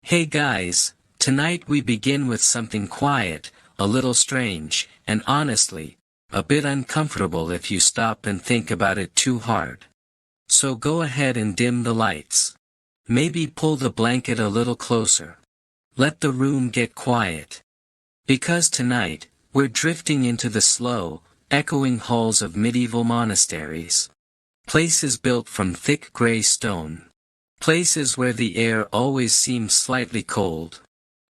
Hey guys, tonight we begin with something quiet, a little strange, and honestly, a bit uncomfortable if you stop and think about it too hard. So go ahead and dim the lights. Maybe pull the blanket a little closer. Let the room get quiet. Because tonight, we're drifting into the slow, echoing halls of medieval monasteries. Places built from thick gray stone. Places where the air always seems slightly cold.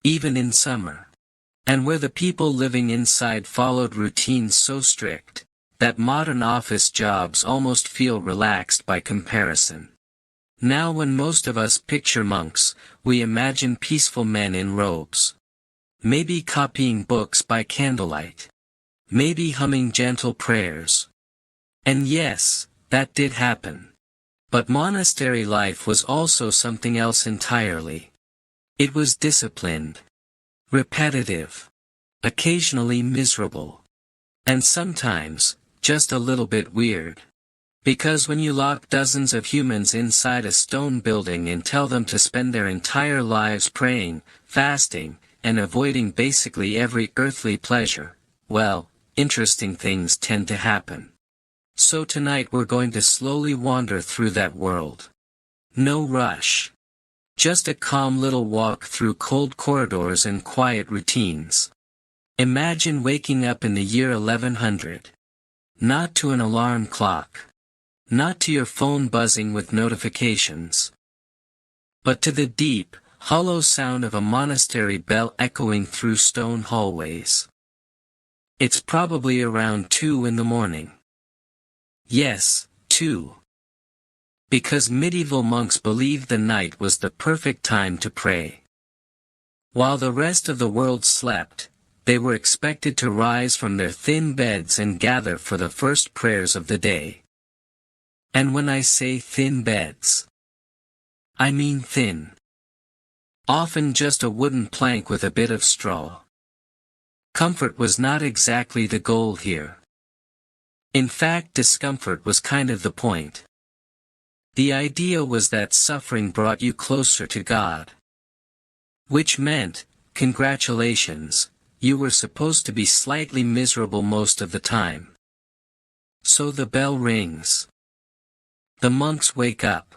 Even in summer. And where the people living inside followed routines so strict, that modern office jobs almost feel relaxed by comparison. Now when most of us picture monks, we imagine peaceful men in robes. Maybe copying books by candlelight. Maybe humming gentle prayers. And yes, that did happen. But monastery life was also something else entirely. It was disciplined. Repetitive. Occasionally miserable. And sometimes, just a little bit weird. Because when you lock dozens of humans inside a stone building and tell them to spend their entire lives praying, fasting, and avoiding basically every earthly pleasure, well, interesting things tend to happen. So tonight we're going to slowly wander through that world. No rush. Just a calm little walk through cold corridors and quiet routines. Imagine waking up in the year 1100. Not to an alarm clock. Not to your phone buzzing with notifications. But to the deep, hollow sound of a monastery bell echoing through stone hallways. It's probably around 2 in the morning. Yes, 2. Because medieval monks believed the night was the perfect time to pray. While the rest of the world slept, they were expected to rise from their thin beds and gather for the first prayers of the day. And when I say thin beds, I mean thin. Often just a wooden plank with a bit of straw. Comfort was not exactly the goal here. In fact, discomfort was kind of the point. The idea was that suffering brought you closer to God. Which meant, congratulations, you were supposed to be slightly miserable most of the time. So the bell rings. The monks wake up.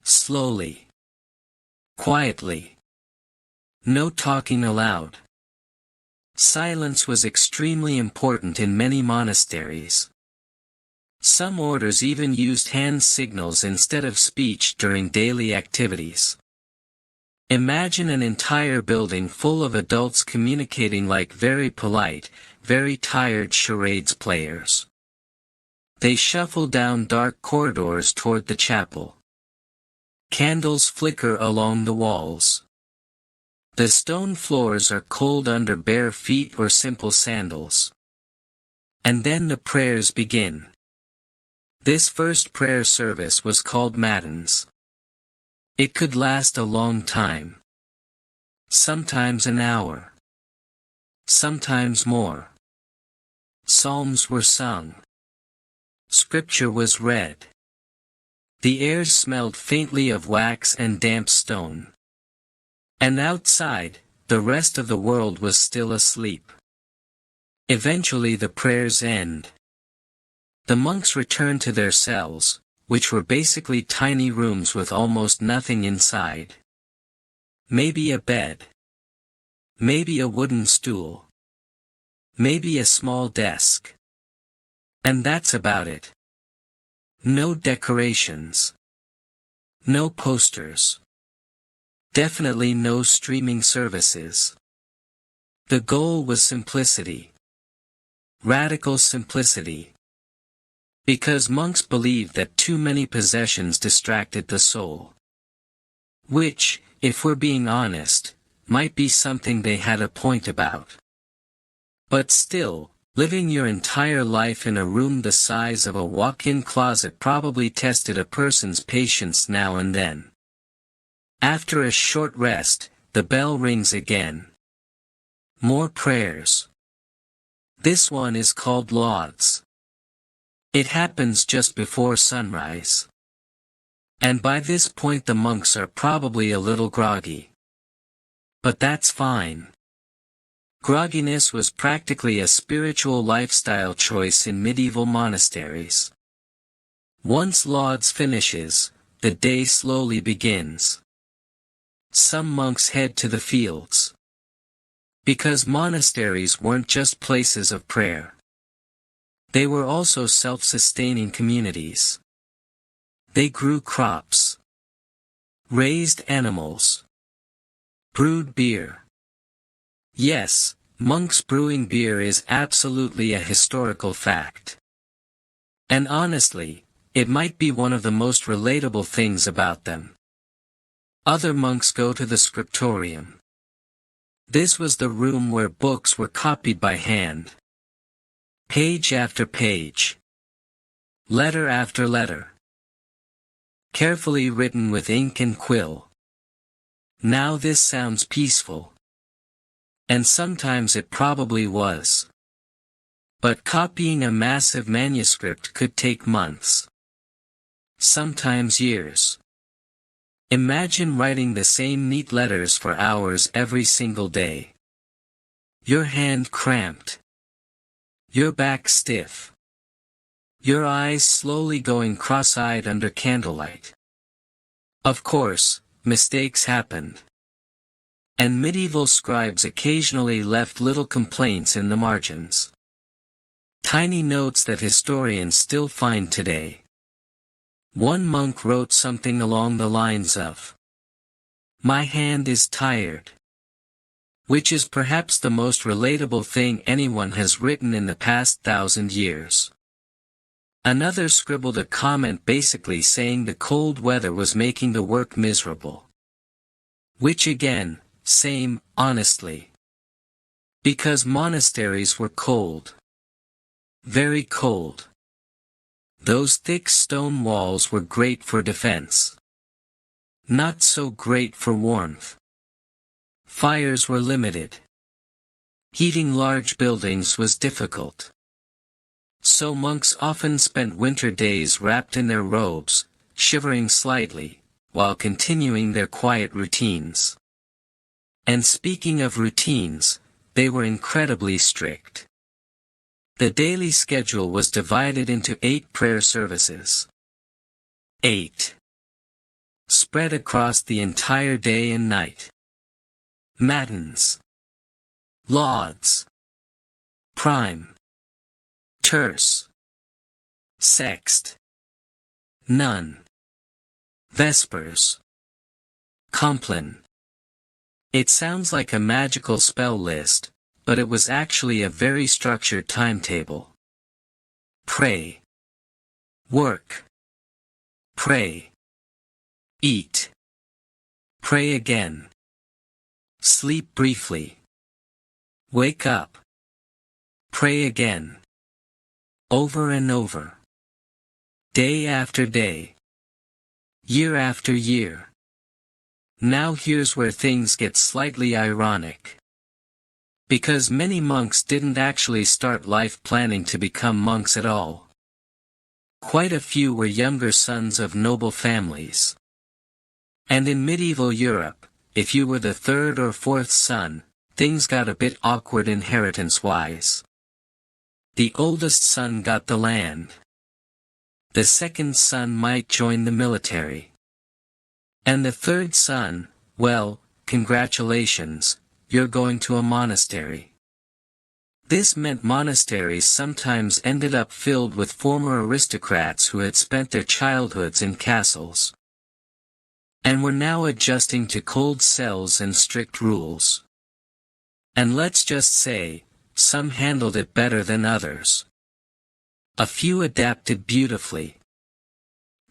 Slowly. Quietly. No talking aloud. Silence was extremely important in many monasteries. Some orders even used hand signals instead of speech during daily activities. Imagine an entire building full of adults communicating like very polite, very tired charades players. They shuffle down dark corridors toward the chapel. Candles flicker along the walls. The stone floors are cold under bare feet or simple sandals. And then the prayers begin. This first prayer service was called matins. It could last a long time. Sometimes an hour. Sometimes more. Psalms were sung. Scripture was read. The air smelled faintly of wax and damp stone. And outside, the rest of the world was still asleep. Eventually the prayers end. The monks return to their cells, which were basically tiny rooms with almost nothing inside. Maybe a bed. Maybe a wooden stool. Maybe a small desk. And that's about it. No decorations. No posters. Definitely no streaming services. The goal was simplicity. Radical simplicity. Because monks believed that too many possessions distracted the soul. Which, if we're being honest, might be something they had a point about. But still, living your entire life in a room the size of a walk-in closet probably tested a person's patience now and then. After a short rest, the bell rings again. More prayers. This one is called lauds. It happens just before sunrise. And by this point the monks are probably a little groggy. But that's fine. Grogginess was practically a spiritual lifestyle choice in medieval monasteries. Once lauds finishes, the day slowly begins. Some monks head to the fields. Because monasteries weren't just places of prayer. They were also self-sustaining communities. They grew crops, raised animals, brewed beer. Yes, monks brewing beer is absolutely a historical fact. And honestly, it might be one of the most relatable things about them. Other monks go to the scriptorium. This was the room where books were copied by hand. Page after page. Letter after letter. Carefully written with ink and quill. Now this sounds peaceful. And sometimes it probably was. But copying a massive manuscript could take months. Sometimes years. Imagine writing the same neat letters for hours every single day. Your hand cramped. Your back stiff. Your eyes slowly going cross-eyed under candlelight. Of course, mistakes happened. And medieval scribes occasionally left little complaints in the margins. Tiny notes that historians still find today. One monk wrote something along the lines of, "My hand is tired." Which is perhaps the most relatable thing anyone has written in the past 1,000 years. Another scribbled a comment basically saying the cold weather was making the work miserable. Which again, same, honestly. Because monasteries were cold. Very cold. Those thick stone walls were great for defense. Not so great for warmth. Fires were limited. Heating large buildings was difficult. So monks often spent winter days wrapped in their robes, shivering slightly, while continuing their quiet routines. And speaking of routines, they were incredibly strict. The daily schedule was divided into 8 prayer services. 8. Spread across the entire day and night. Matins. Lauds. Prime. Terce. Sext. None. Vespers. Compline. It sounds like a magical spell list, but it was actually a very structured timetable. Pray. Work. Pray. Eat. Pray again. Sleep briefly. Wake up. Pray again. Over and over. Day after day. Year after year. Now here's where things get slightly ironic. Because many monks didn't actually start life planning to become monks at all. Quite a few were younger sons of noble families. And in medieval Europe, if you were the 3rd or 4th son, things got a bit awkward inheritance-wise. The oldest son got the land. The 2nd son might join the military. And the 3rd son, well, congratulations, you're going to a monastery. This meant monasteries sometimes ended up filled with former aristocrats who had spent their childhoods in castles. And were now adjusting to cold cells and strict rules. And let's just say, some handled it better than others. A few adapted beautifully.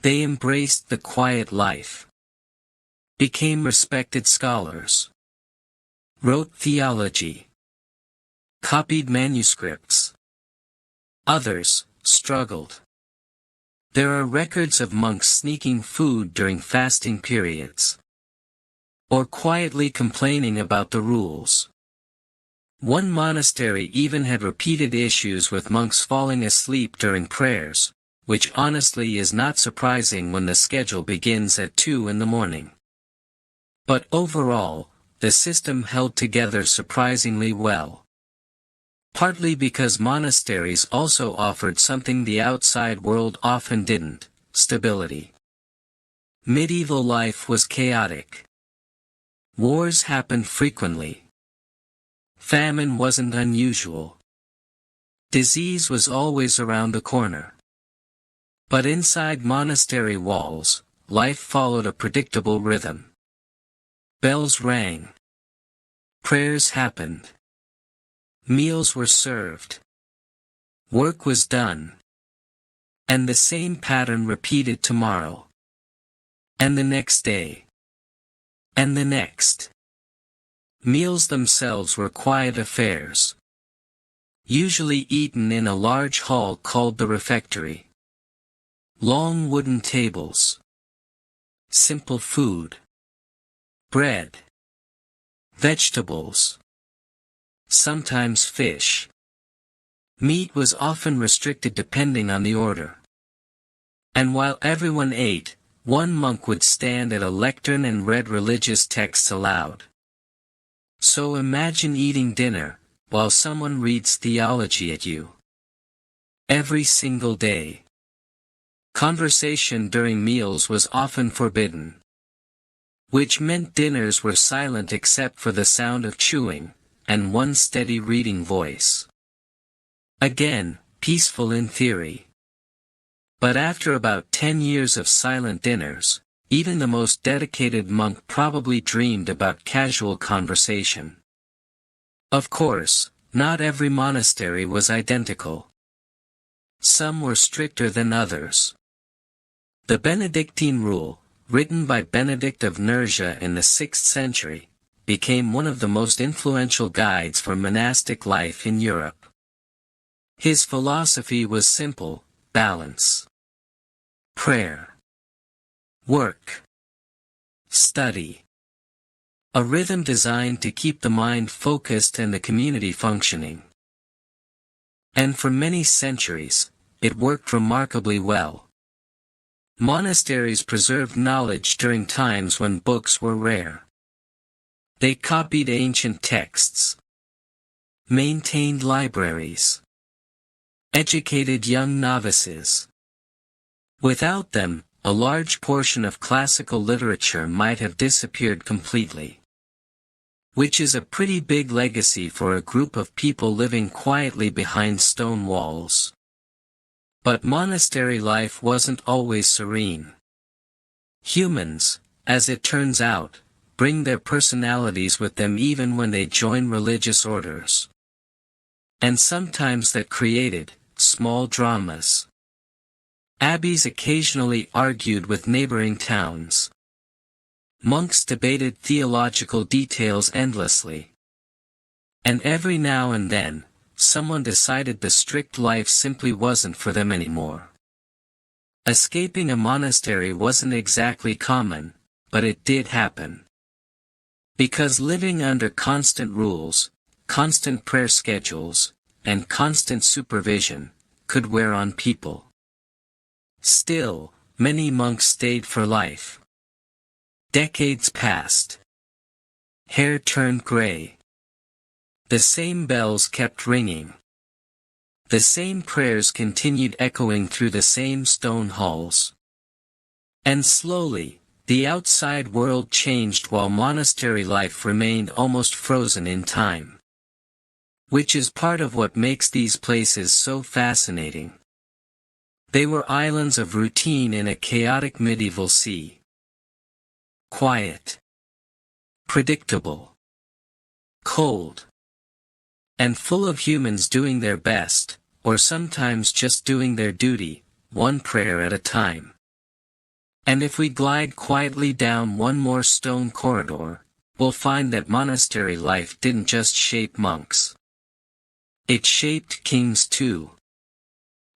They embraced the quiet life. Became respected scholars. Wrote theology. Copied manuscripts. Others struggled. There are records of monks sneaking food during fasting periods. Or quietly complaining about the rules. One monastery even had repeated issues with monks falling asleep during prayers, which honestly is not surprising when the schedule begins at 2 in the morning. But overall, the system held together surprisingly well. Partly because monasteries also offered something the outside world often didn't: stability. Medieval life was chaotic. Wars happened frequently. Famine wasn't unusual. Disease was always around the corner. But inside monastery walls, life followed a predictable rhythm. Bells rang. Prayers happened. Meals were served. Work was done. And the same pattern repeated tomorrow. And the next day. And the next. Meals themselves were quiet affairs. Usually eaten in a large hall called the refectory. Long wooden tables. Simple food. Bread. Vegetables. Sometimes fish. Meat was often restricted depending on the order. And while everyone ate, one monk would stand at a lectern and read religious texts aloud. So imagine eating dinner, while someone reads theology at you. Every single day. Conversation during meals was often forbidden. Which meant dinners were silent except for the sound of chewing, and one steady reading voice. Again, peaceful in theory. But after about 10 years of silent dinners, even the most dedicated monk probably dreamed about casual conversation. Of course, not every monastery was identical. Some were stricter than others. The Benedictine rule, written by Benedict of Nursia in the 6th century, became one of the most influential guides for monastic life in Europe. His philosophy was simple: balance. Prayer. Work. Study. A rhythm designed to keep the mind focused and the community functioning. And for many centuries, it worked remarkably well. Monasteries preserved knowledge during times when books were rare. They copied ancient texts, maintained libraries, educated young novices. Without them, a large portion of classical literature might have disappeared completely. Which is a pretty big legacy for a group of people living quietly behind stone walls. But monastery life wasn't always serene. Humans, as it turns out, bring their personalities with them even when they join religious orders. And sometimes that created small dramas. Abbeys occasionally argued with neighboring towns. Monks debated theological details endlessly. And every now and then, someone decided the strict life simply wasn't for them anymore. Escaping a monastery wasn't exactly common, but it did happen. Because living under constant rules, constant prayer schedules, and constant supervision, could wear on people. Still, many monks stayed for life. Decades passed. Hair turned gray. The same bells kept ringing. The same prayers continued echoing through the same stone halls. And slowly, the outside world changed while monastery life remained almost frozen in time. Which is part of what makes these places so fascinating. They were islands of routine in a chaotic medieval sea. Quiet. Predictable. Cold. And full of humans doing their best, or sometimes just doing their duty, one prayer at a time. And if we glide quietly down one more stone corridor, we'll find that monastery life didn't just shape monks. It shaped kings too.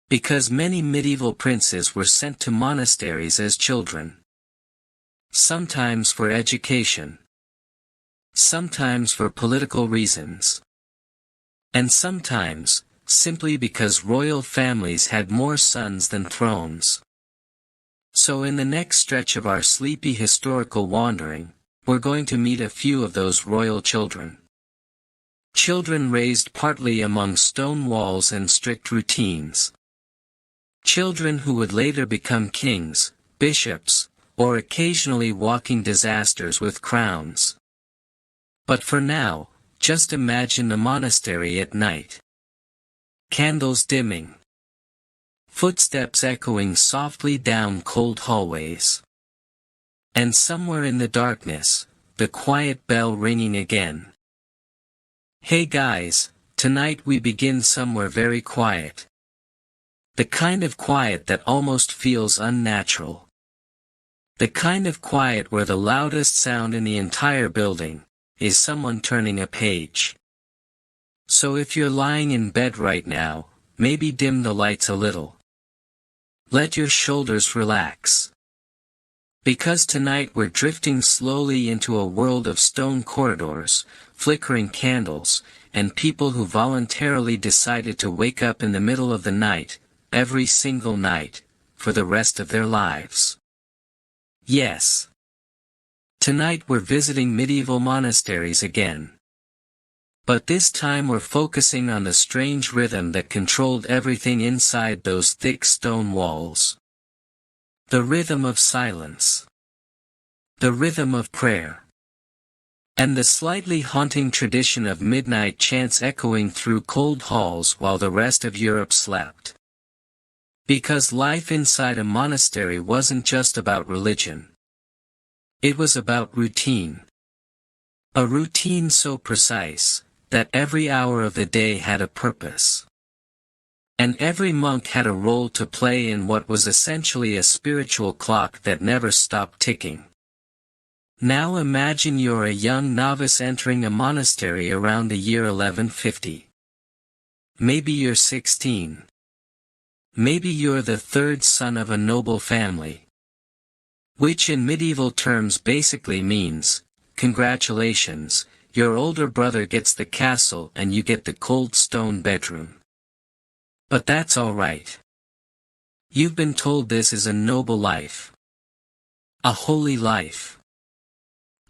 Because many medieval princes were sent to monasteries as children. Sometimes for education. Sometimes for political reasons. And sometimes, simply because royal families had more sons than thrones. So in the next stretch of our sleepy historical wandering, we're going to meet a few of those royal children. Children raised partly among stone walls and strict routines. Children who would later become kings, bishops, or occasionally walking disasters with crowns. But for now, just imagine a monastery at night. Candles dimming. Footsteps echoing softly down cold hallways. And somewhere in the darkness, the quiet bell ringing again. Hey guys, tonight we begin somewhere very quiet. The kind of quiet that almost feels unnatural. The kind of quiet where the loudest sound in the entire building is someone turning a page. So if you're lying in bed right now, maybe dim the lights a little. Let your shoulders relax. Because tonight we're drifting slowly into a world of stone corridors, flickering candles, and people who voluntarily decided to wake up in the middle of the night, every single night, for the rest of their lives. Yes. Tonight we're visiting medieval monasteries again. But this time we're focusing on the strange rhythm that controlled everything inside those thick stone walls. The rhythm of silence. The rhythm of prayer. And the slightly haunting tradition of midnight chants echoing through cold halls while the rest of Europe slept. Because life inside a monastery wasn't just about religion. It was about routine. A routine so precise, that every hour of the day had a purpose. And every monk had a role to play in what was essentially a spiritual clock that never stopped ticking. Now imagine you're a young novice entering a monastery around the year 1150. Maybe you're 16. Maybe you're the third son of a noble family. Which in medieval terms basically means, congratulations, your older brother gets the castle and you get the cold stone bedroom. But that's alright. You've been told this is a noble life. A holy life.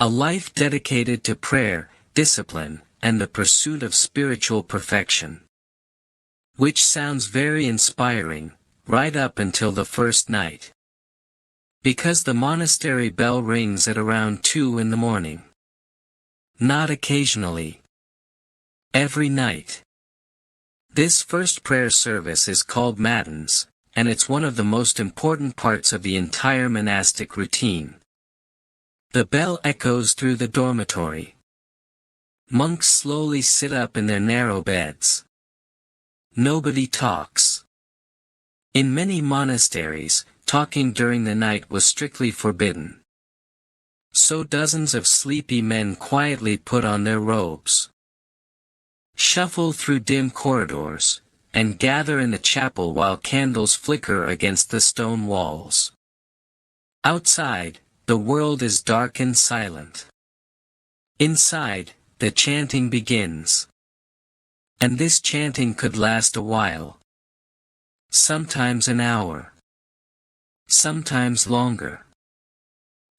A life dedicated to prayer, discipline, and the pursuit of spiritual perfection. Which sounds very inspiring, right up until the first night. Because the monastery bell rings at around 2 in the morning. Not occasionally. Every night. This first prayer service is called matins, and it's one of the most important parts of the entire monastic routine. The bell echoes through the dormitory. Monks slowly sit up in their narrow beds. Nobody talks. In many monasteries, talking during the night was strictly forbidden. So dozens of sleepy men quietly put on their robes, shuffle through dim corridors, and gather in the chapel while candles flicker against the stone walls. Outside, the world is dark and silent. Inside, the chanting begins. And this chanting could last a while. Sometimes an hour. Sometimes longer.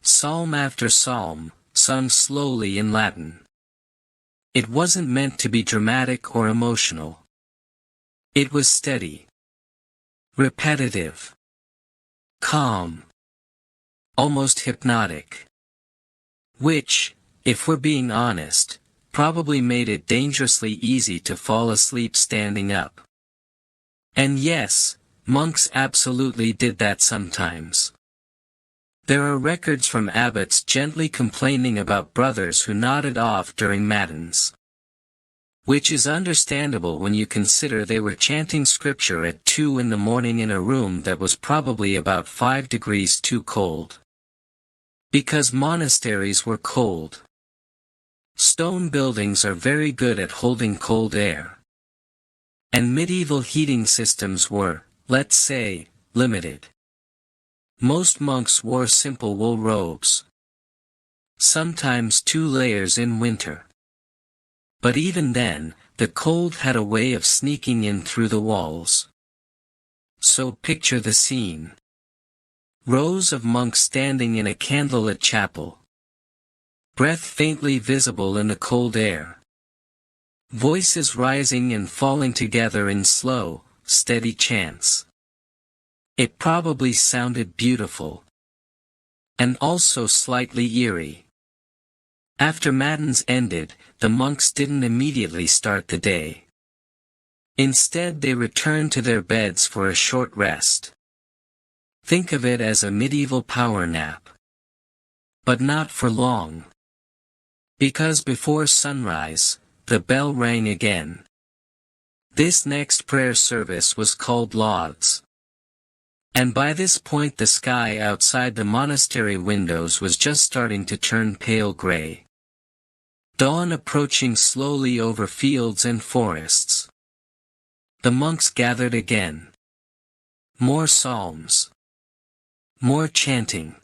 Psalm after psalm, sung slowly in Latin. It wasn't meant to be dramatic or emotional. It was steady. Repetitive. Calm. Almost hypnotic. Which, if we're being honest, probably made it dangerously easy to fall asleep standing up. And yes, monks absolutely did that sometimes. There are records from abbots gently complaining about brothers who nodded off during matins. Which is understandable when you consider they were chanting scripture at 2 in the morning in a room that was probably about 5 degrees too cold. Because monasteries were cold. Stone buildings are very good at holding cold air. And medieval heating systems were, let's say, limited. Most monks wore simple wool robes. Sometimes 2 layers in winter. But even then, the cold had a way of sneaking in through the walls. So picture the scene. Rows of monks standing in a candlelit chapel. Breath faintly visible in the cold air. Voices rising and falling together in slow, steady chants. It probably sounded beautiful. And also slightly eerie. After matins ended, the monks didn't immediately start the day. Instead they returned to their beds for a short rest. Think of it as a medieval power nap. But not for long. Because before sunrise, the bell rang again. This next prayer service was called lauds. And by this point the sky outside the monastery windows was just starting to turn pale gray. Dawn approaching slowly over fields and forests. The monks gathered again. More psalms. More chanting.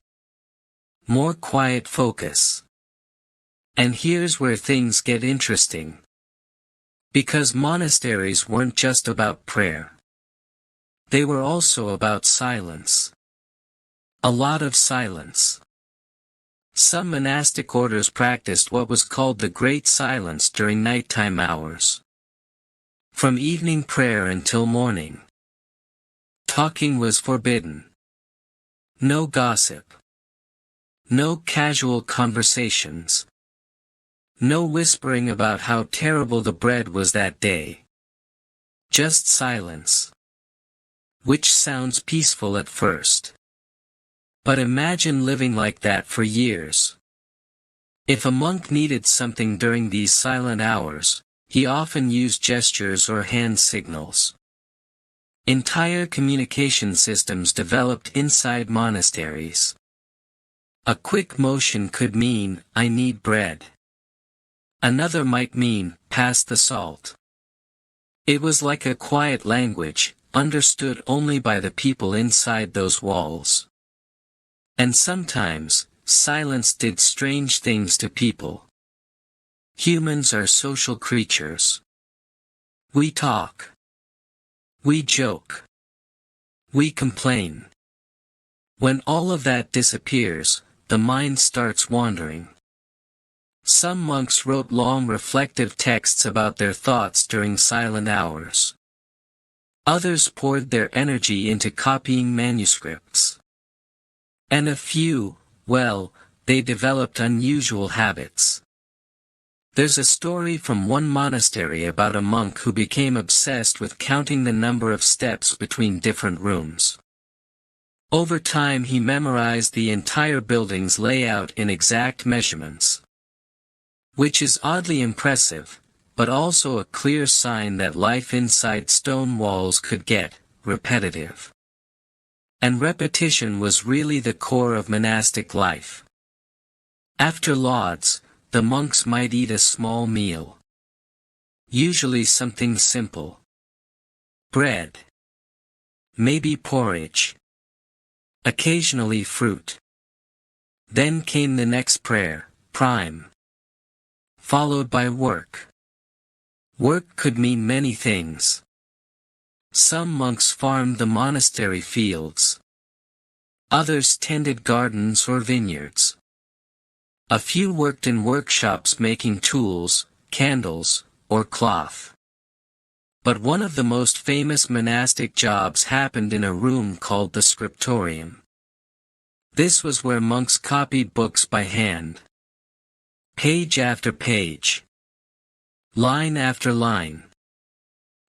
More quiet focus. And here's where things get interesting. Because monasteries weren't just about prayer. They were also about silence. A lot of silence. Some monastic orders practiced what was called the Great Silence during nighttime hours. From evening prayer until morning. Talking was forbidden. No gossip. No casual conversations. No whispering about how terrible the bread was that day. Just silence. Which sounds peaceful at first. But imagine living like that for years. If a monk needed something during these silent hours, he often used gestures or hand signals. Entire communication systems developed inside monasteries. A quick motion could mean, "I need bread." Another might mean, "Pass the salt." It was like a quiet language, understood only by the people inside those walls. And sometimes, silence did strange things to people. Humans are social creatures. We talk. We joke. We complain. When all of that disappears, the mind starts wandering. Some monks wrote long reflective texts about their thoughts during silent hours. Others poured their energy into copying manuscripts. And a few, well, they developed unusual habits. There's a story from one monastery about a monk who became obsessed with counting the number of steps between different rooms. Over time he memorized the entire building's layout in exact measurements. Which is oddly impressive, but also a clear sign that life inside stone walls could get repetitive. And repetition was really the core of monastic life. After lauds, the monks might eat a small meal. Usually something simple. Bread. Maybe porridge. Occasionally fruit. Then came the next prayer, prime. Followed by work. Work could mean many things. Some monks farmed the monastery fields. Others tended gardens or vineyards. A few worked in workshops making tools, candles, or cloth. But one of the most famous monastic jobs happened in a room called the scriptorium. This was where monks copied books by hand. Page after page. Line after line.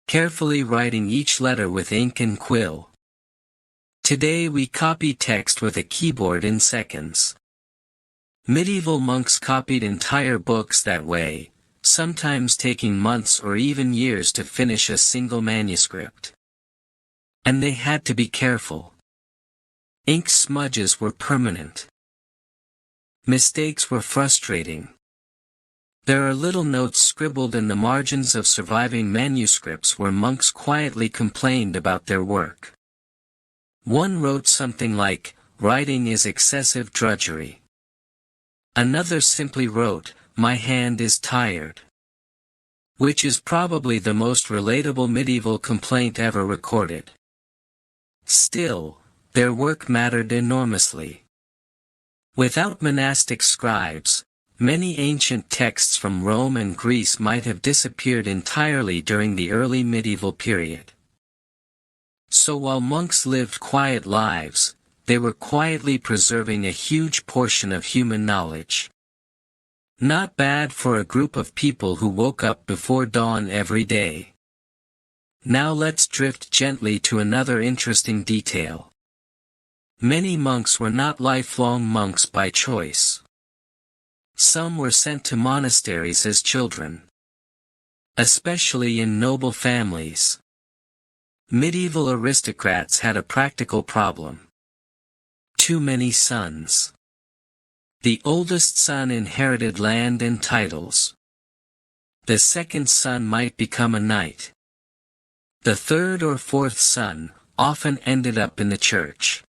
Carefully writing each letter with ink and quill. Today we copy text with a keyboard in seconds. Medieval monks copied entire books that way, sometimes taking months or even years to finish a single manuscript. And they had to be careful. Ink smudges were permanent. Mistakes were frustrating. There are little notes scribbled in the margins of surviving manuscripts where monks quietly complained about their work. One wrote something like, "Writing is excessive drudgery." Another simply wrote, "My hand is tired." which is probably the most relatable medieval complaint ever recorded. Still, their work mattered enormously. Without monastic scribes, many ancient texts from Rome and Greece might have disappeared entirely during the early medieval period. So while monks lived quiet lives, they were quietly preserving a huge portion of human knowledge. Not bad for a group of people who woke up before dawn every day. Now let's drift gently to another interesting detail. Many monks were not lifelong monks by choice. Some were sent to monasteries as children. Especially in noble families. Medieval aristocrats had a practical problem. Too many sons. The oldest son inherited land and titles. The second son might become a knight. The third or fourth son often ended up in the church.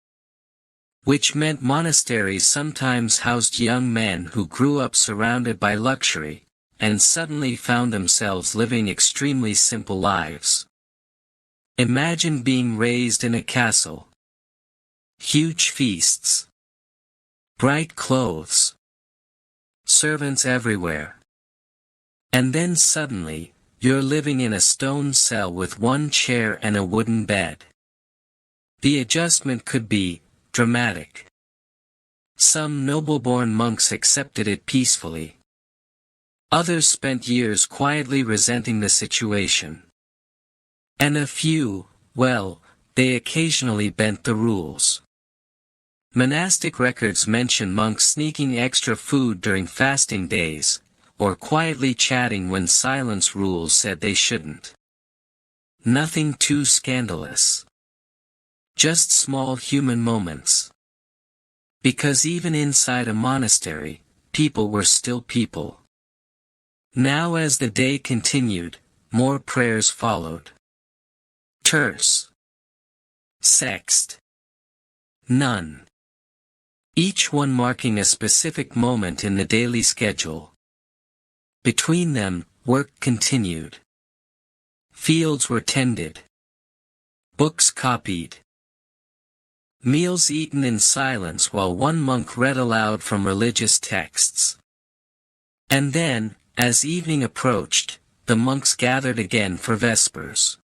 Which meant monasteries sometimes housed young men who grew up surrounded by luxury, and suddenly found themselves living extremely simple lives. Imagine being raised in a castle. Huge feasts. Bright clothes. Servants everywhere. And then suddenly, you're living in a stone cell with one chair and a wooden bed. The adjustment could be dramatic. Some noble-born monks accepted it peacefully. Others spent years quietly resenting the situation. And a few, well, they occasionally bent the rules. Monastic records mention monks sneaking extra food during fasting days, or quietly chatting when silence rules said they shouldn't. Nothing too scandalous. Just small human moments. Because even inside a monastery, people were still people. Now as the day continued, more prayers followed. Terce. Sext. None. Each one marking a specific moment in the daily schedule. Between them, work continued. Fields were tended. Books copied. Meals eaten in silence while one monk read aloud from religious texts. And then, as evening approached, the monks gathered again for vespers.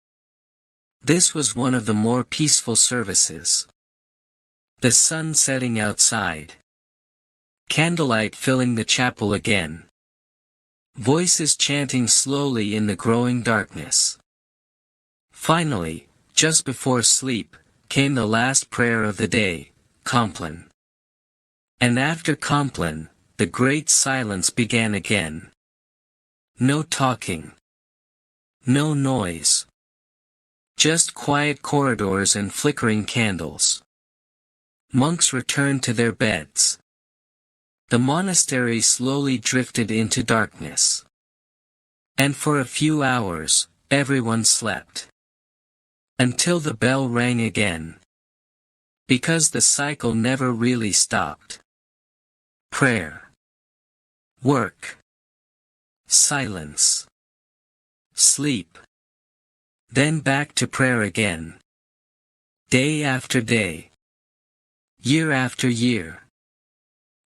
This was one of the more peaceful services. The sun setting outside. Candlelight filling the chapel again. Voices chanting slowly in the growing darkness. Finally, just before sleep, came the last prayer of the day, Compline. And after Compline, the great silence began again. No talking. No noise. Just quiet corridors and flickering candles. Monks returned to their beds. The monastery slowly drifted into darkness. And for a few hours, everyone slept. Until the bell rang again. Because the cycle never really stopped. Prayer. Work. Silence. Sleep. Then back to prayer again. Day after day. Year after year.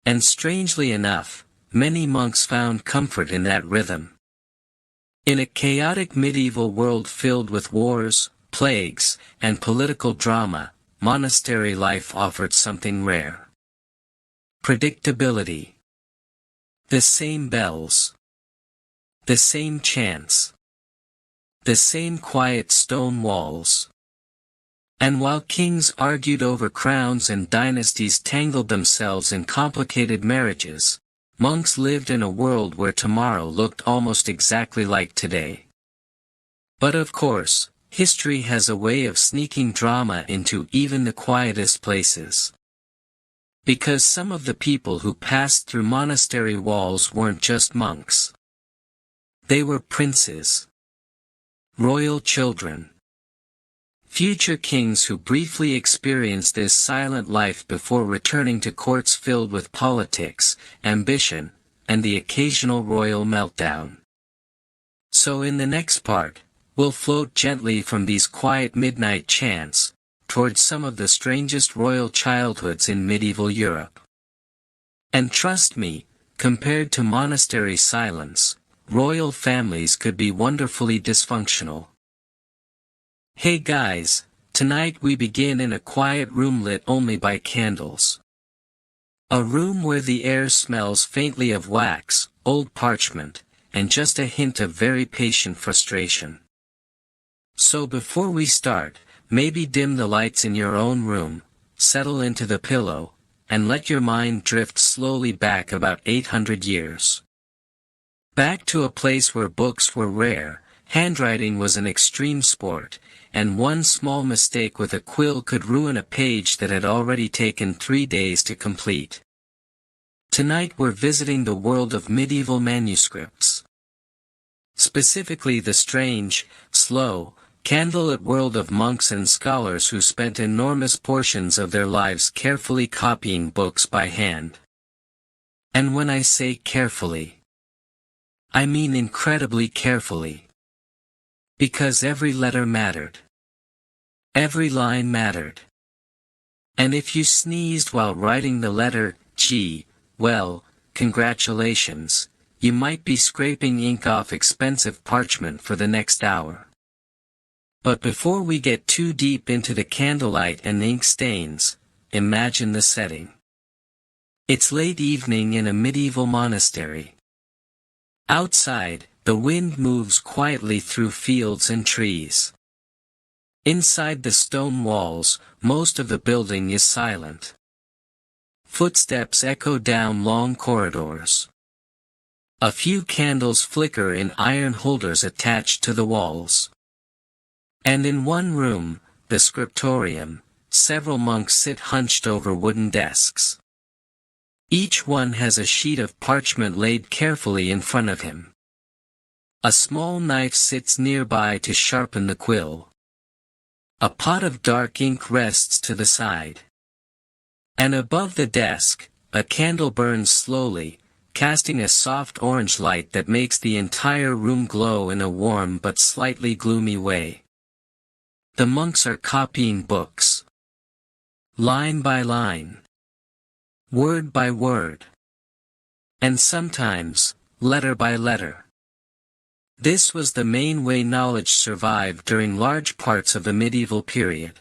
And strangely enough, many monks found comfort in that rhythm. In a chaotic medieval world filled with wars, plagues, and political drama, monastery life offered something rare. Predictability. The same bells. The same chants. The same quiet stone walls. And while kings argued over crowns and dynasties tangled themselves in complicated marriages, monks lived in a world where tomorrow looked almost exactly like today. But of course, history has a way of sneaking drama into even the quietest places. Because some of the people who passed through monastery walls weren't just monks. They were princes. Royal children. Future kings who briefly experienced this silent life before returning to courts filled with politics, ambition, and the occasional royal meltdown. So in the next part, we'll float gently from these quiet midnight chants, towards some of the strangest royal childhoods in medieval Europe. And trust me, compared to monastery silence, royal families could be wonderfully dysfunctional. Hey guys, tonight we begin in a quiet room lit only by candles. A room where the air smells faintly of wax, old parchment, and just a hint of very patient frustration. So before we start, maybe dim the lights in your own room, settle into the pillow, and let your mind drift slowly back about 800 years. Back to a place where books were rare, handwriting was an extreme sport, and one small mistake with a quill could ruin a page that had already taken 3 days to complete. Tonight we're visiting the world of medieval manuscripts. Specifically the strange, slow, candlelit world of monks and scholars who spent enormous portions of their lives carefully copying books by hand. And when I say carefully, I mean incredibly carefully. Because every letter mattered. Every line mattered. And if you sneezed while writing the letter G, well, congratulations, you might be scraping ink off expensive parchment for the next hour. But before we get too deep into the candlelight and ink stains, imagine the setting. It's late evening in a medieval monastery. Outside, the wind moves quietly through fields and trees. Inside the stone walls, most of the building is silent. Footsteps echo down long corridors. A few candles flicker in iron holders attached to the walls. And in one room, the scriptorium, several monks sit hunched over wooden desks. Each one has a sheet of parchment laid carefully in front of him. A small knife sits nearby to sharpen the quill. A pot of dark ink rests to the side. And above the desk, a candle burns slowly, casting a soft orange light that makes the entire room glow in a warm but slightly gloomy way. The monks are copying books. Line by line. Word by word. And sometimes, letter by letter. This was the main way knowledge survived during large parts of the medieval period.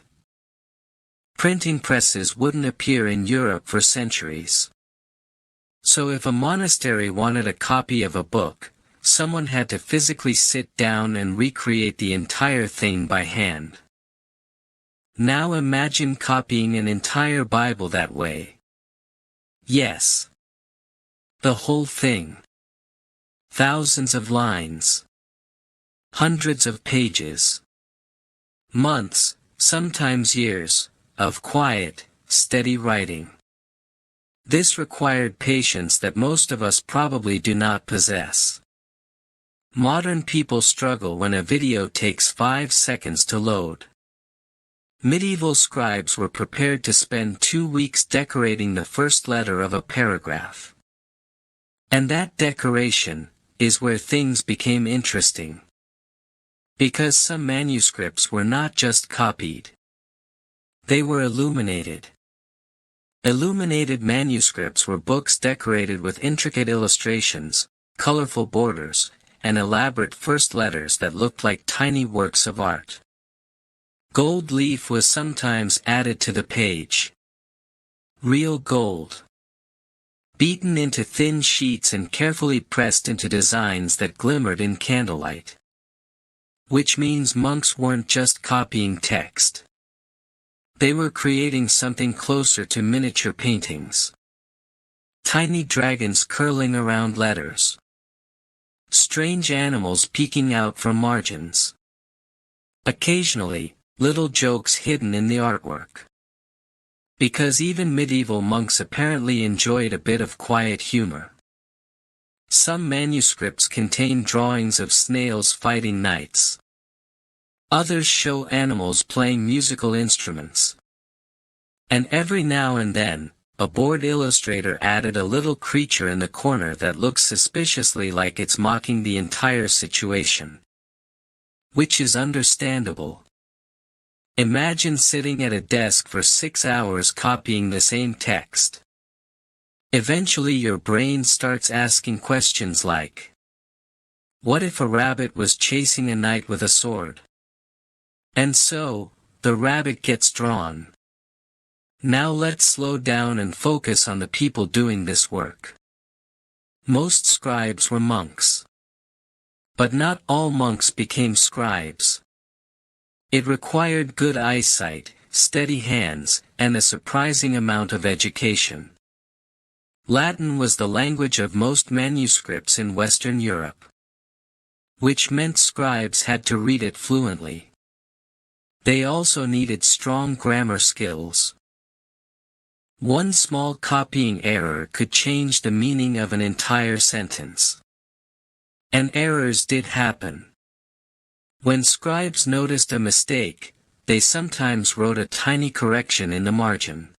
Printing presses wouldn't appear in Europe for centuries. So if a monastery wanted a copy of a book, someone had to physically sit down and recreate the entire thing by hand. Now imagine copying an entire Bible that way. Yes. The whole thing. Thousands of lines. Hundreds of pages. Months, sometimes years, of quiet, steady writing. This required patience that most of us probably do not possess. Modern people struggle when a video takes 5 seconds to load. Medieval scribes were prepared to spend 2 weeks decorating the first letter of a paragraph. And that decoration is where things became interesting. Because some manuscripts were not just copied. They were illuminated. Illuminated manuscripts were books decorated with intricate illustrations, colorful borders, and elaborate first letters that looked like tiny works of art. Gold leaf was sometimes added to the page. Real gold. Beaten into thin sheets and carefully pressed into designs that glimmered in candlelight. Which means monks weren't just copying text. They were creating something closer to miniature paintings. Tiny dragons curling around letters. Strange animals peeking out from margins. Occasionally, little jokes hidden in the artwork. Because even medieval monks apparently enjoyed a bit of quiet humor. Some manuscripts contain drawings of snails fighting knights. Others show animals playing musical instruments. And every now and then, a bored illustrator added a little creature in the corner that looks suspiciously like it's mocking the entire situation. Which is understandable. Imagine sitting at a desk for 6 hours copying the same text. Eventually your brain starts asking questions like, what if a rabbit was chasing a knight with a sword? And so, the rabbit gets drawn. Now let's slow down and focus on the people doing this work. Most scribes were monks. But not all monks became scribes. It required good eyesight, steady hands, and a surprising amount of education. Latin was the language of most manuscripts in Western Europe. Which meant scribes had to read it fluently. They also needed strong grammar skills. One small copying error could change the meaning of an entire sentence. And errors did happen. When scribes noticed a mistake, they sometimes wrote a tiny correction in the margin.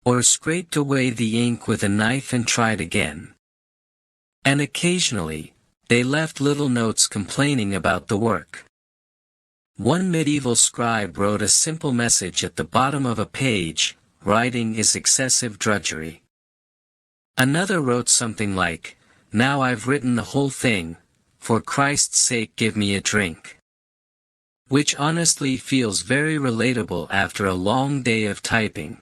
Or scraped away the ink with a knife and tried again. And occasionally, they left little notes complaining about the work. One medieval scribe wrote a simple message at the bottom of a page, writing is excessive drudgery. Another wrote something like, now I've written the whole thing, for Christ's sake give me a drink. Which honestly feels very relatable after a long day of typing.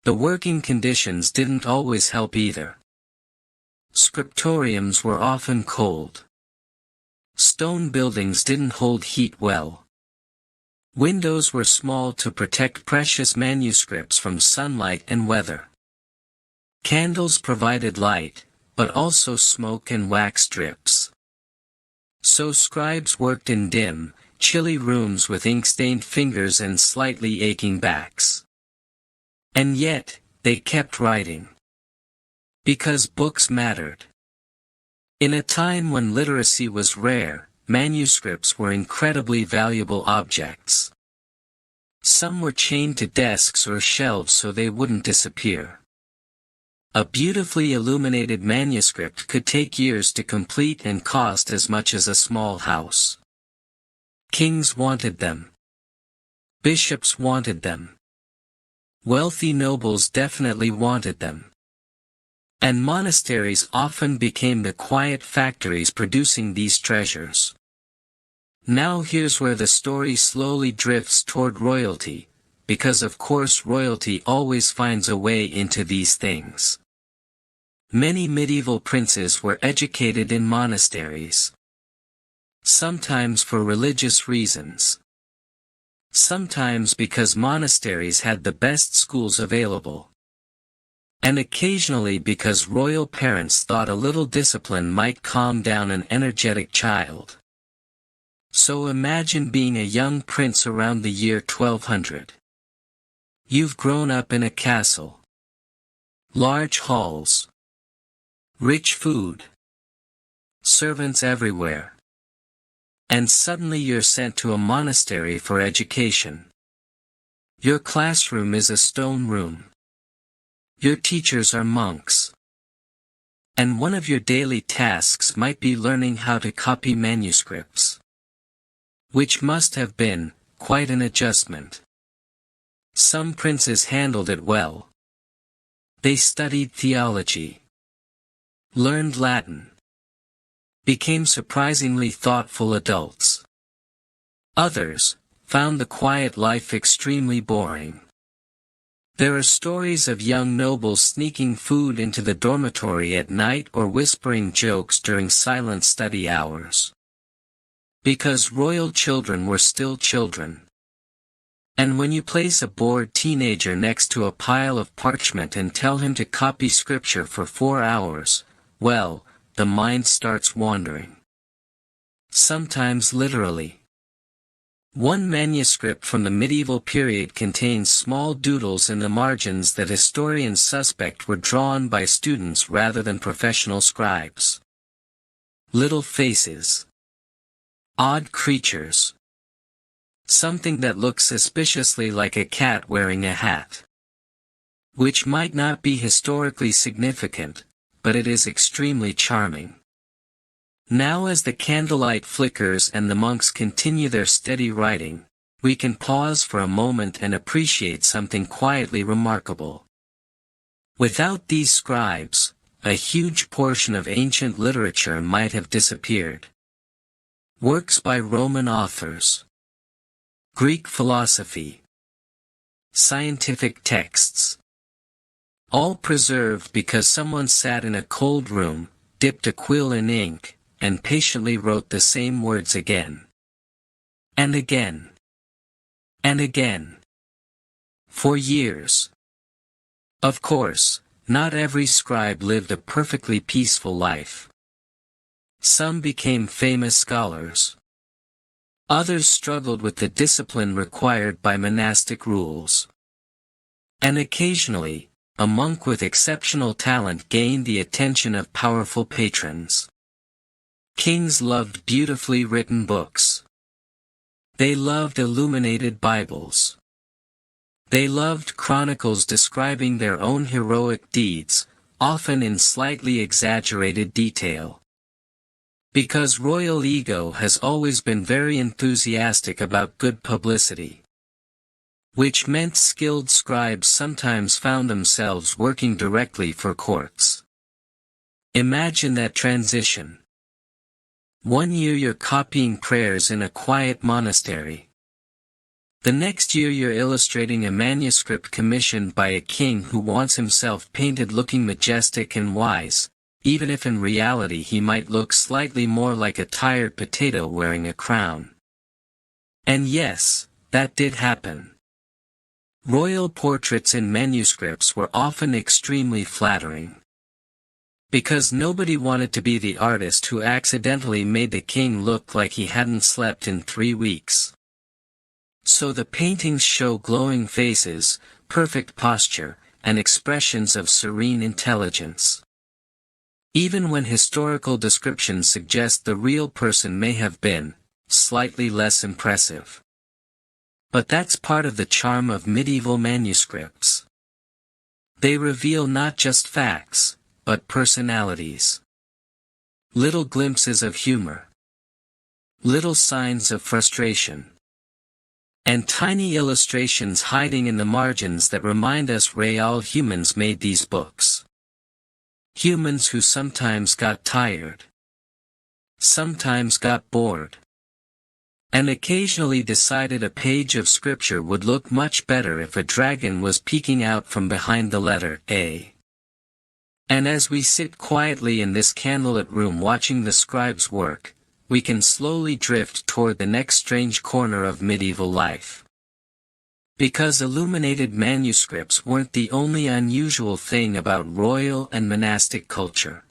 The working conditions didn't always help either. Scriptoriums were often cold. Stone buildings didn't hold heat well. Windows were small to protect precious manuscripts from sunlight and weather. Candles provided light, but also smoke and wax drips. So scribes worked in dim, chilly rooms with ink-stained fingers and slightly aching backs. And yet, they kept writing. Because books mattered. In a time when literacy was rare, manuscripts were incredibly valuable objects. Some were chained to desks or shelves so they wouldn't disappear. A beautifully illuminated manuscript could take years to complete and cost as much as a small house. Kings wanted them. Bishops wanted them. Wealthy nobles definitely wanted them. And monasteries often became the quiet factories producing these treasures. Now here's where the story slowly drifts toward royalty, because of course royalty always finds a way into these things. Many medieval princes were educated in monasteries. Sometimes for religious reasons. Sometimes because monasteries had the best schools available. And occasionally because royal parents thought a little discipline might calm down an energetic child. So imagine being a young prince around the year 1200. You've grown up in a castle. Large halls. Rich food. Servants everywhere. And suddenly you're sent to a monastery for education. Your classroom is a stone room. Your teachers are monks. And one of your daily tasks might be learning how to copy manuscripts. Which must have been quite an adjustment. Some princes handled it well. They studied theology. Learned Latin. Became surprisingly thoughtful adults. Others found the quiet life extremely boring. There are stories of young nobles sneaking food into the dormitory at night or whispering jokes during silent study hours. Because royal children were still children. And when you place a bored teenager next to a pile of parchment and tell him to copy scripture for 4 hours, well, the mind starts wandering. Sometimes literally. One manuscript from the medieval period contains small doodles in the margins that historians suspect were drawn by students rather than professional scribes. Little faces. Odd creatures. Something that looks suspiciously like a cat wearing a hat. which might not be historically significant, but it is extremely charming. Now as the candlelight flickers and the monks continue their steady writing, we can pause for a moment and appreciate something quietly remarkable. Without these scribes, a huge portion of ancient literature might have disappeared. Works by Roman authors, Greek philosophy, scientific texts, all preserved because someone sat in a cold room, dipped a quill in ink, and patiently wrote the same words again. And again. And again. For years. Of course, not every scribe lived a perfectly peaceful life. Some became famous scholars. Others struggled with the discipline required by monastic rules. And occasionally, a monk with exceptional talent gained the attention of powerful patrons. Kings loved beautifully written books. They loved illuminated Bibles. They loved chronicles describing their own heroic deeds, often in slightly exaggerated detail. Because royal ego has always been very enthusiastic about good publicity. Which meant skilled scribes sometimes found themselves working directly for courts. Imagine that transition. One year you're copying prayers in a quiet monastery. The next year you're illustrating a manuscript commissioned by a king who wants himself painted looking majestic and wise, even if in reality he might look slightly more like a tired potato wearing a crown. And yes, that did happen. Royal portraits in manuscripts were often extremely flattering. Because nobody wanted to be the artist who accidentally made the king look like he hadn't slept in 3 weeks. So the paintings show glowing faces, perfect posture, and expressions of serene intelligence. Even when historical descriptions suggest the real person may have been slightly less impressive. But that's part of the charm of medieval manuscripts. They reveal not just facts, but personalities. Little glimpses of humor. Little signs of frustration. And tiny illustrations hiding in the margins that remind us real humans made these books. Humans who sometimes got tired. Sometimes got bored. And occasionally decided a page of scripture would look much better if a dragon was peeking out from behind the letter A. And as we sit quietly in this candlelit room watching the scribes work, we can slowly drift toward the next strange corner of medieval life. Because illuminated manuscripts weren't the only unusual thing about royal and monastic culture.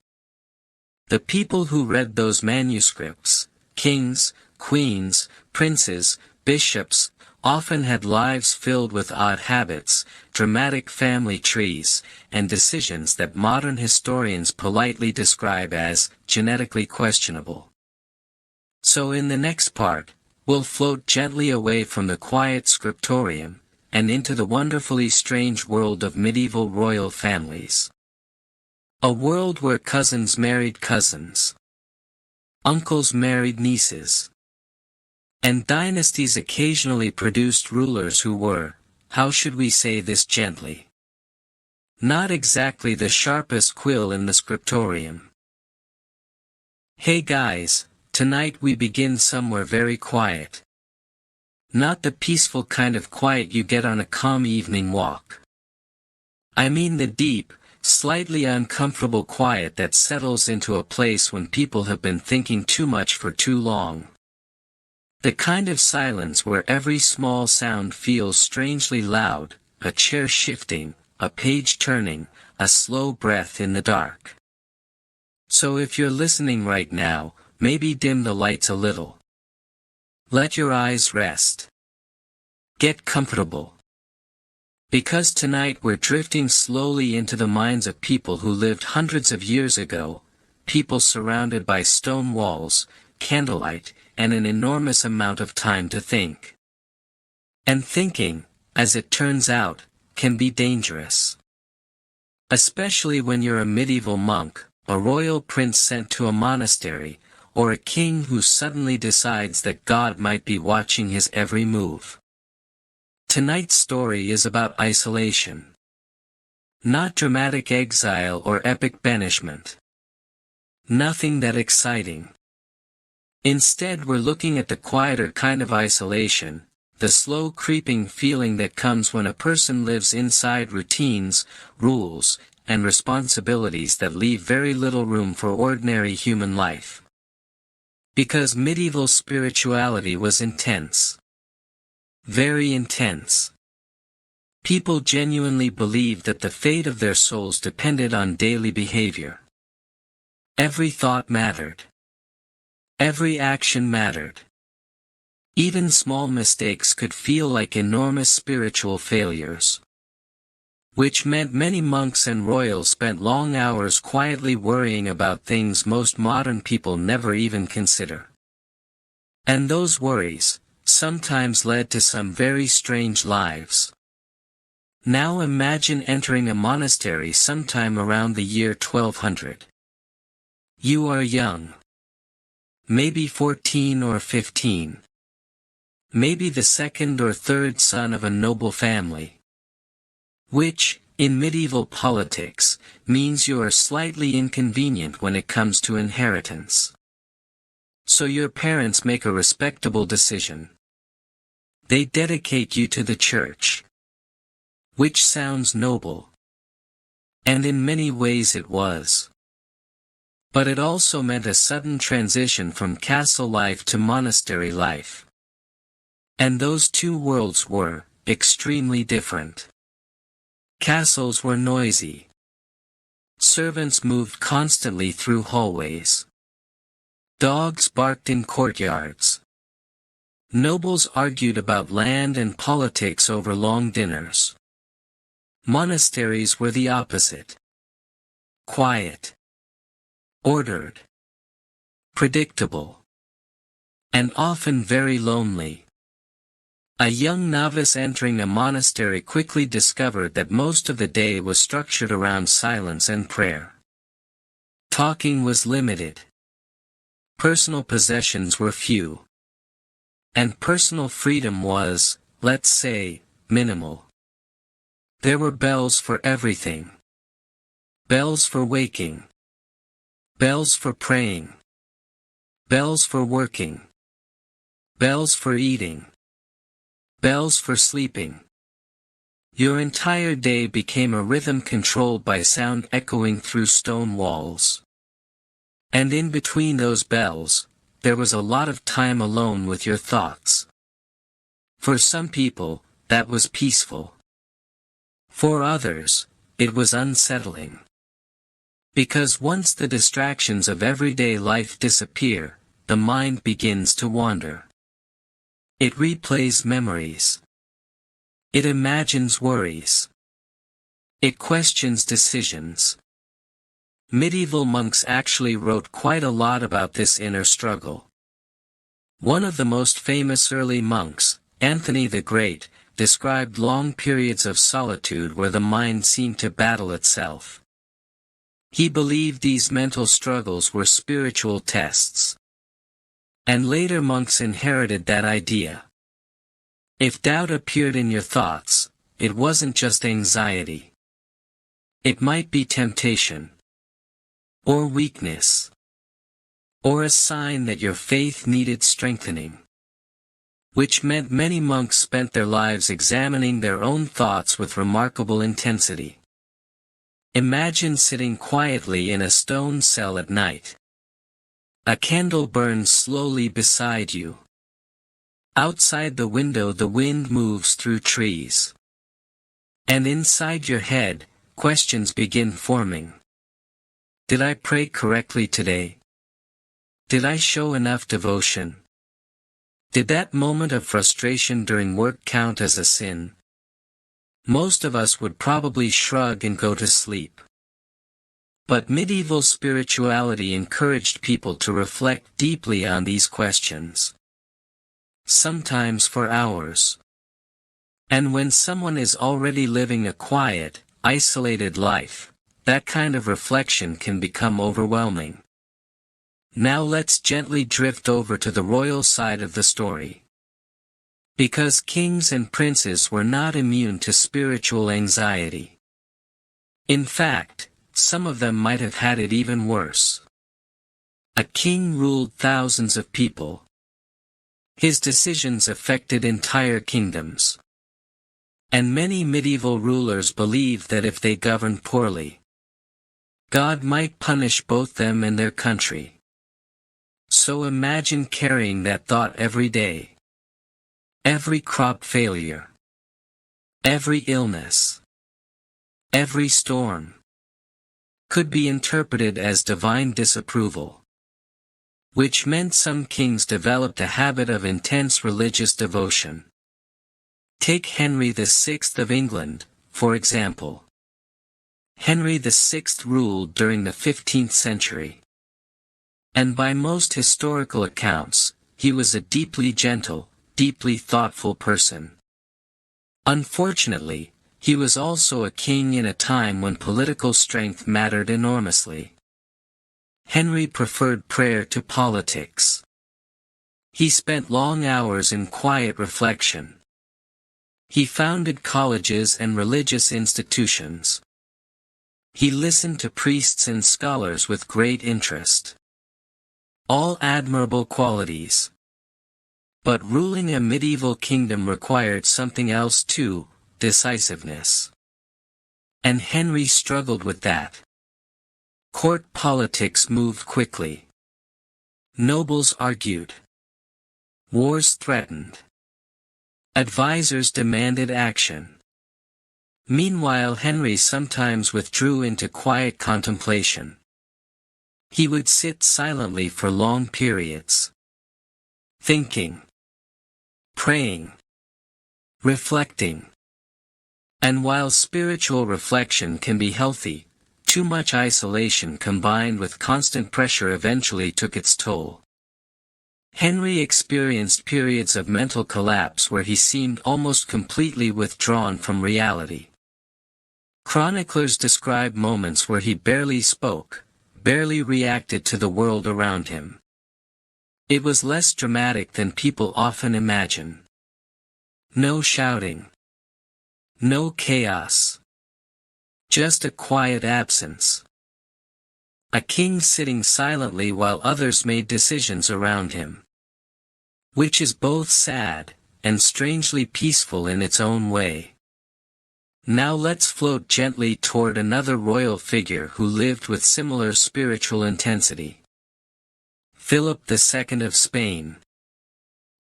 The people who read those manuscripts, kings, queens, princes, bishops, often had lives filled with odd habits, dramatic family trees, and decisions that modern historians politely describe as genetically questionable. So in the next part, we'll float gently away from the quiet scriptorium, and into the wonderfully strange world of medieval royal families. A world where cousins married cousins. Uncles married nieces. And dynasties occasionally produced rulers who were, how should we say this gently? Not exactly the sharpest quill in the scriptorium. Hey guys, tonight we begin somewhere very quiet. Not the peaceful kind of quiet you get on a calm evening walk. I mean the deep, slightly uncomfortable quiet that settles into a place when people have been thinking too much for too long. The kind of silence where every small sound feels strangely loud, a chair shifting, a page turning, a slow breath in the dark. So if you're listening right now, maybe dim the lights a little. Let your eyes rest. Get comfortable. Because tonight we're drifting slowly into the minds of people who lived hundreds of years ago, people surrounded by stone walls, candlelight, and an enormous amount of time to think. And thinking, as it turns out, can be dangerous. Especially when you're a medieval monk, a royal prince sent to a monastery, or a king who suddenly decides that God might be watching his every move. Tonight's story is about isolation. Not dramatic exile or epic banishment. Nothing that exciting. Instead, we're looking at the quieter kind of isolation, the slow creeping feeling that comes when a person lives inside routines, rules, and responsibilities that leave very little room for ordinary human life. Because medieval spirituality was intense. Very intense. People genuinely believed that the fate of their souls depended on daily behavior. Every thought mattered. Every action mattered. Even small mistakes could feel like enormous spiritual failures. Which meant many monks and royals spent long hours quietly worrying about things most modern people never even consider. And those worries, sometimes led to some very strange lives. Now imagine entering a monastery sometime around the year 1200. You are young. Maybe 14 or 15. Maybe the second or third son of a noble family. Which, in medieval politics, means you are slightly inconvenient when it comes to inheritance. So your parents make a respectable decision. They dedicate you to the church. Which sounds noble. And in many ways it was. But it also meant a sudden transition from castle life to monastery life. And those two worlds were extremely different. Castles were noisy. Servants moved constantly through hallways. Dogs barked in courtyards. Nobles argued about land and politics over long dinners. Monasteries were the opposite. Quiet. Ordered. Predictable. And often very lonely. A young novice entering a monastery quickly discovered that most of the day was structured around silence and prayer. Talking was limited. Personal possessions were few. And personal freedom was, let's say, minimal. There were bells for everything. Bells for waking. Bells for praying. Bells for working. Bells for eating. Bells for sleeping. Your entire day became a rhythm controlled by sound echoing through stone walls. And in between those bells, there was a lot of time alone with your thoughts. For some people, that was peaceful. For others, it was unsettling. Because once the distractions of everyday life disappear, the mind begins to wander. It replays memories. It imagines worries. It questions decisions. Medieval monks actually wrote quite a lot about this inner struggle. One of the most famous early monks, Anthony the Great, described long periods of solitude where the mind seemed to battle itself. He believed these mental struggles were spiritual tests. And later monks inherited that idea. If doubt appeared in your thoughts, it wasn't just anxiety. It might be temptation. Or weakness. Or a sign that your faith needed strengthening. Which meant many monks spent their lives examining their own thoughts with remarkable intensity. Imagine sitting quietly in a stone cell at night. A candle burns slowly beside you. Outside the window the wind moves through trees. And inside your head, questions begin forming. Did I pray correctly today? Did I show enough devotion? Did that moment of frustration during work count as a sin? Most of us would probably shrug and go to sleep. But medieval spirituality encouraged people to reflect deeply on these questions. Sometimes for hours. And when someone is already living a quiet, isolated life, that kind of reflection can become overwhelming. Now let's gently drift over to the royal side of the story. Because kings and princes were not immune to spiritual anxiety. In fact, some of them might have had it even worse. A king ruled thousands of people. His decisions affected entire kingdoms. And many medieval rulers believed that if they governed poorly, God might punish both them and their country. So imagine carrying that thought every day. Every crop failure. Every illness. Every storm. Could be interpreted as divine disapproval. Which meant some kings developed a habit of intense religious devotion. Take Henry VI of England, for example. Henry VI ruled during the 15th century. And by most historical accounts, he was a deeply gentle, deeply thoughtful person. Unfortunately, he was also a king in a time when political strength mattered enormously. Henry preferred prayer to politics. He spent long hours in quiet reflection. He founded colleges and religious institutions. He listened to priests and scholars with great interest. All admirable qualities. But ruling a medieval kingdom required something else too, decisiveness. And Henry struggled with that. Court politics moved quickly. Nobles argued. Wars threatened. Advisors demanded action. Meanwhile, Henry sometimes withdrew into quiet contemplation. He would sit silently for long periods. Thinking. Praying. Reflecting. And while spiritual reflection can be healthy, too much isolation combined with constant pressure eventually took its toll. Henry experienced periods of mental collapse where he seemed almost completely withdrawn from reality. Chroniclers describe moments where he barely spoke, barely reacted to the world around him. It was less dramatic than people often imagine. No shouting. No chaos. Just a quiet absence. A king sitting silently while others made decisions around him. Which is both sad, and strangely peaceful in its own way. Now let's float gently toward another royal figure who lived with similar spiritual intensity. Philip II of Spain.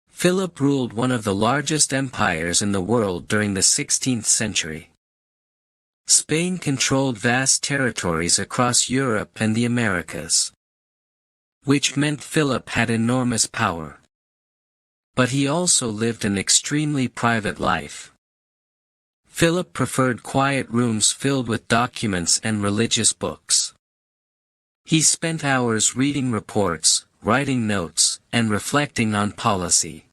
Philip ruled one of the largest empires in the world during the 16th century. Spain controlled vast territories across Europe and the Americas. Which meant Philip had enormous power. But he also lived an extremely private life. Philip preferred quiet rooms filled with documents and religious books. He spent hours reading reports, writing notes, and reflecting on policy.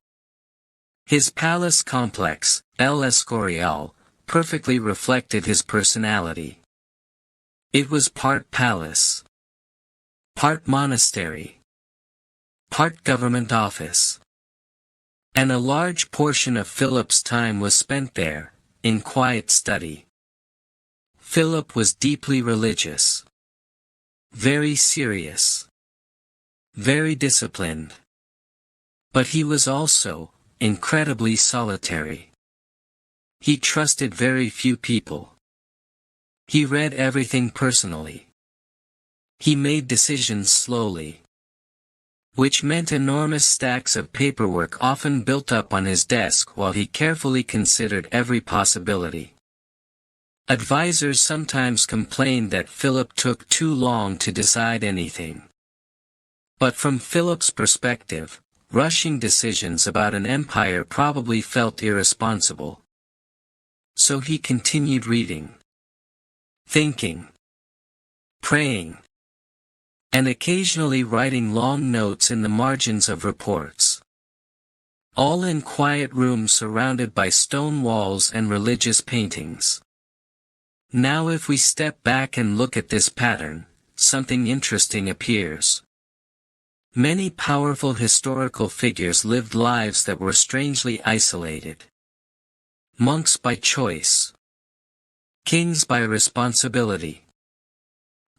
His palace complex, El Escorial, perfectly reflected his personality. It was part palace, part monastery, part government office. And a large portion of Philip's time was spent there, in quiet study. Philip was deeply religious. Very serious. Very disciplined. But he was also incredibly solitary. He trusted very few people. He read everything personally. He made decisions slowly. Which meant enormous stacks of paperwork often built up on his desk while he carefully considered every possibility. Advisors sometimes complained that Philip took too long to decide anything. But from Philip's perspective, rushing decisions about an empire probably felt irresponsible. So he continued reading, thinking, praying, and occasionally writing long notes in the margins of reports. All in quiet rooms surrounded by stone walls and religious paintings. Now if we step back and look at this pattern, something interesting appears. Many powerful historical figures lived lives that were strangely isolated. Monks by choice. Kings by responsibility.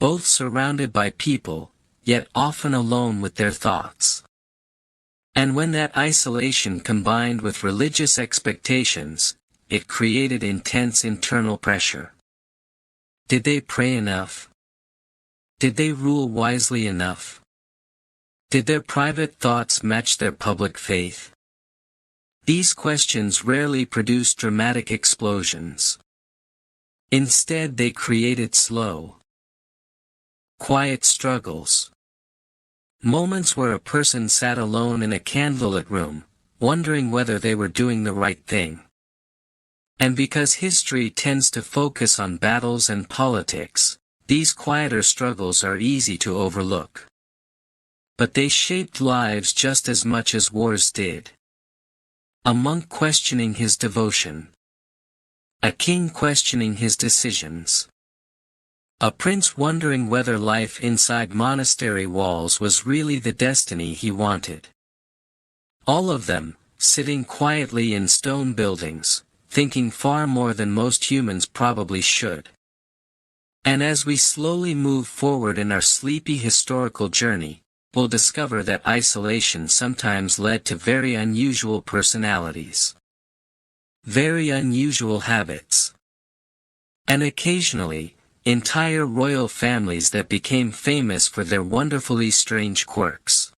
Both surrounded by people, yet often alone with their thoughts. And when that isolation combined with religious expectations, it created intense internal pressure. Did they pray enough? Did they rule wisely enough? Did their private thoughts match their public faith? These questions rarely produced dramatic explosions. Instead they created slow, quiet struggles. Moments where a person sat alone in a candlelit room, wondering whether they were doing the right thing. And because history tends to focus on battles and politics, these quieter struggles are easy to overlook. But they shaped lives just as much as wars did. A monk questioning his devotion. A king questioning his decisions. A prince wondering whether life inside monastery walls was really the destiny he wanted. All of them, sitting quietly in stone buildings, thinking far more than most humans probably should. And as we slowly move forward in our sleepy historical journey, we'll discover that isolation sometimes led to very unusual personalities. Very unusual habits. And occasionally, entire royal families that became famous for their wonderfully strange quirks.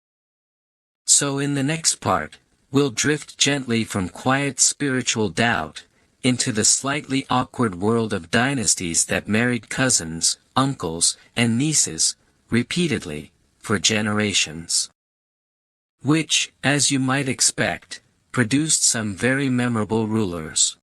So in the next part, we'll drift gently from quiet spiritual doubt, into the slightly awkward world of dynasties that married cousins, uncles, and nieces, repeatedly, for generations. Which, as you might expect, produced some very memorable rulers.